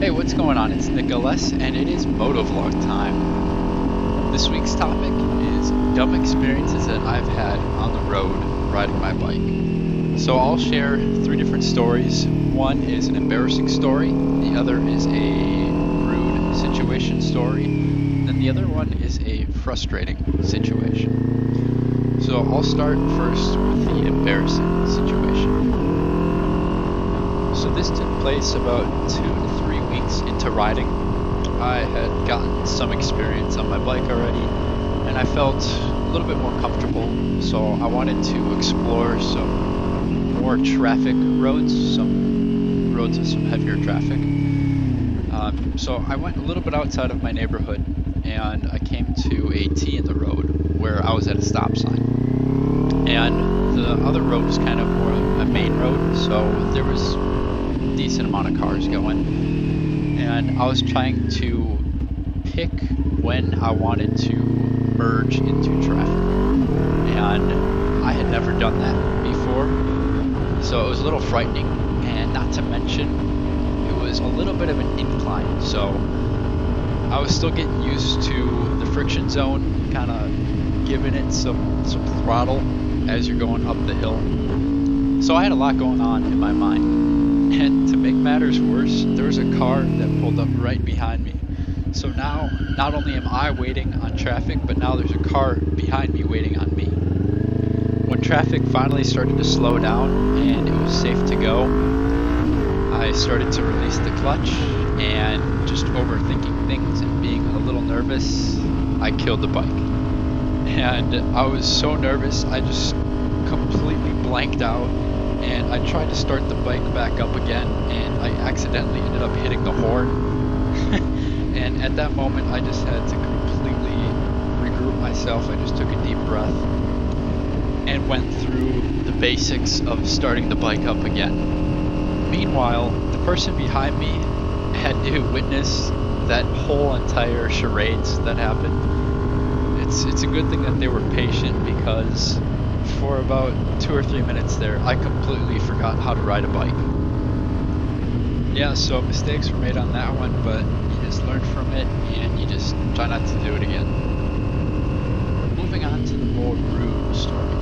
Hey, what's going on? It's Nicholas, and it is Motovlog time. This week's topic is dumb experiences that I've had on the road riding my bike. So I'll share three different stories. One is an embarrassing story, the other is a rude situation story, then the other one is a frustrating situation. So I'll start first with the embarrassing situation. So this took place about 2 to 3 weeks into riding. I had gotten some experience on my bike already, and I felt a little bit more comfortable, so I wanted to explore some more traffic roads, some roads with some heavier traffic. So I went a little bit outside of my neighborhood, and I came to a T in the road where I was at a stop sign. And the other road was kind of more a main road, so there was decent amount of cars going, and I was trying to pick when I wanted to merge into traffic, and I had never done that before, so it was a little frightening. And not to mention, it was a little bit of an incline, so I was still getting used to the friction zone, kind of giving it some throttle as you're going up the hill. So I had a lot going on in my mind. And to make matters worse, there was a car that pulled up right behind me. So now, not only am I waiting on traffic, but now there's a car behind me waiting on me. When traffic finally started to slow down and it was safe to go, I started to release the clutch, and just overthinking things and being a little nervous, I killed the bike. And I was so nervous, I just completely blanked out. And I tried to start the bike back up again, and I accidentally ended up hitting the horn. And at that moment, I just had to completely regroup myself. I just took a deep breath and went through the basics of starting the bike up again. Meanwhile, the person behind me had to witness that whole entire charades that happened. It's a good thing that they were patient, because for about 2 or 3 minutes there, I completely forgot how to ride a bike. Yeah, so mistakes were made on that one, but you just learn from it and you just try not to do it again. Moving on to the more rude story.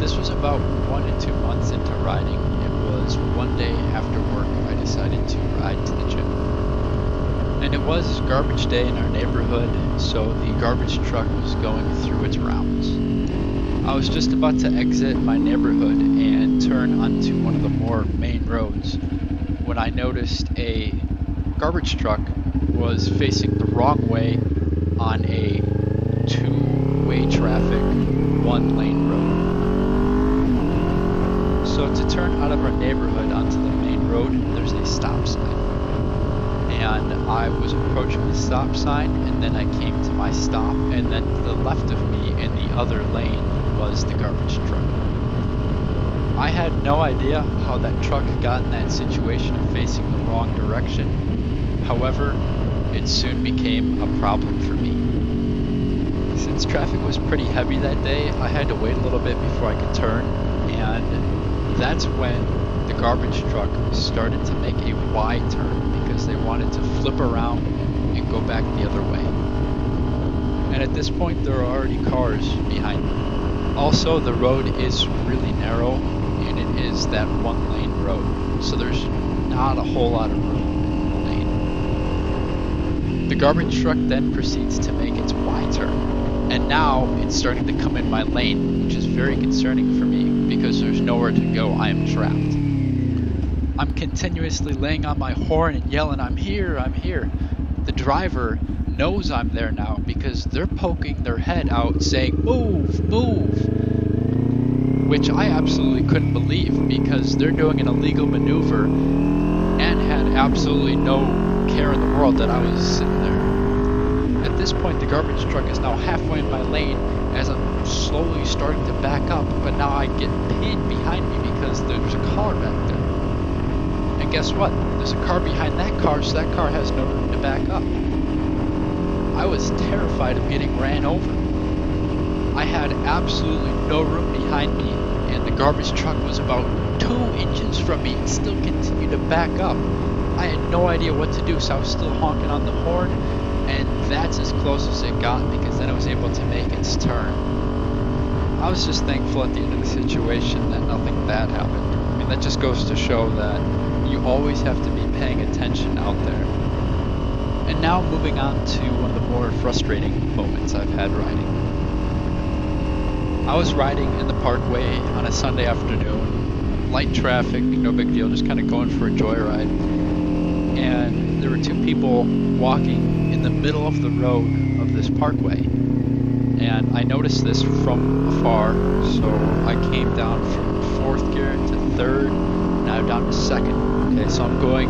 This was about 1 to 2 months into riding. It was one day after work I decided to ride to the gym. And it was garbage day in our neighborhood, so the garbage truck was going through its rounds. I was just about to exit my neighborhood and turn onto one of the more main roads when I noticed a garbage truck was facing the wrong way on a two-way traffic, one-lane road. So to turn out of our neighborhood onto the main road, there's a stop sign. And I was approaching the stop sign, and then I came to my stop, and then to the left of me in the other lane was the garbage truck. I had no idea how that truck got in that situation of facing the wrong direction. However, it soon became a problem for me. Since traffic was pretty heavy that day, I had to wait a little bit before I could turn, and that's when the garbage truck started to make a Y turn because they wanted to flip around and go back the other way. And at this point, there were already cars behind me. Also, the road is really narrow, and it is that one-lane road, so there's not a whole lot of room in the lane. The garbage truck then proceeds to make its Y turn, and now it's starting to come in my lane, which is very concerning for me because there's nowhere to go. I am trapped. I'm continuously laying on my horn and yelling, "I'm here, I'm here." The driver knows I'm there now because they're poking their head out saying, "Move, move," which I absolutely couldn't believe because they're doing an illegal maneuver and had absolutely no care in the world that I was sitting there. At this point, the garbage truck is now halfway in my lane as I'm slowly starting to back up, but now I get pinned behind me because there's a car back there. And guess what? There's a car behind that car, so that car has no room to back up. I was terrified of getting ran over. I had absolutely no room behind me, and the garbage truck was about 2 inches from me and still continued to back up. I had no idea what to do, so I was still honking on the horn, and that's as close as it got because then it was able to make its turn. I was just thankful at the end of the situation that nothing bad happened. I mean, that just goes to show that you always have to be paying attention out there. And now moving on to one of the more frustrating moments I've had riding. I was riding in the parkway on a Sunday afternoon, light traffic, no big deal, just kind of going for a joyride. And there were two people walking in the middle of the road of this parkway. And I noticed this from afar, so I came down from 4th gear to 3rd, now down to 2nd. Okay, so I'm going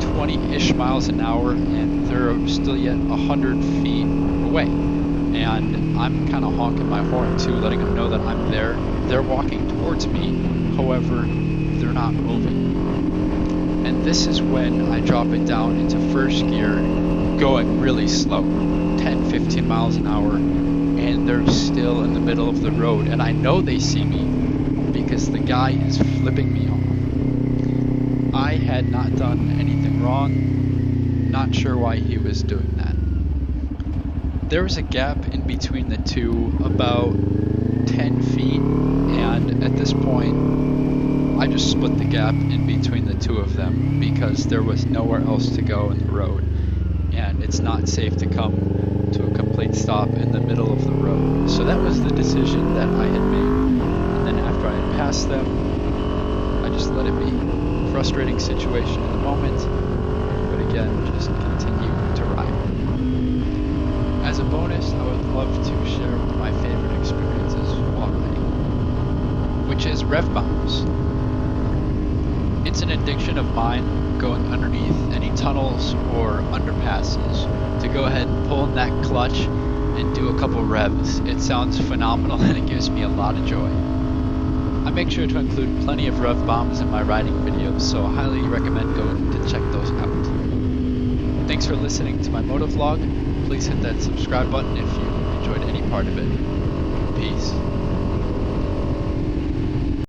20-ish miles an hour, and they're still yet 100 feet away. And I'm kind of honking my horn too, letting them know that I'm there. They're walking towards me, however, they're not moving. And this is when I drop it down into 1st gear, going really slow, 10-15 miles an hour, and they're still in the middle of the road. And I know they see me because the guy is flipping me off. I had not done anything wrong, not sure why he was doing that. There was a gap in between the two, about 10 feet, and at this point, I just split the gap in between the two of them because there was nowhere else to go in the road, and it's not safe to come to a complete stop in the middle of the road. So that was the decision that I had made, and then after I had passed them, I just let it be. Frustrating situation in the moment, but again, just continue to ride. As a bonus, I would love to share one of my favorite experiences while riding, which is rev bombs. It's an addiction of mine, going underneath any tunnels or underpasses, to go ahead and pull in that clutch and do a couple revs. It sounds phenomenal and it gives me a lot of joy. I make sure to include plenty of rev bombs in my riding videos, so I highly recommend going to check those out. Thanks for listening to my motovlog. Please hit that subscribe button if you enjoyed any part of it. Peace.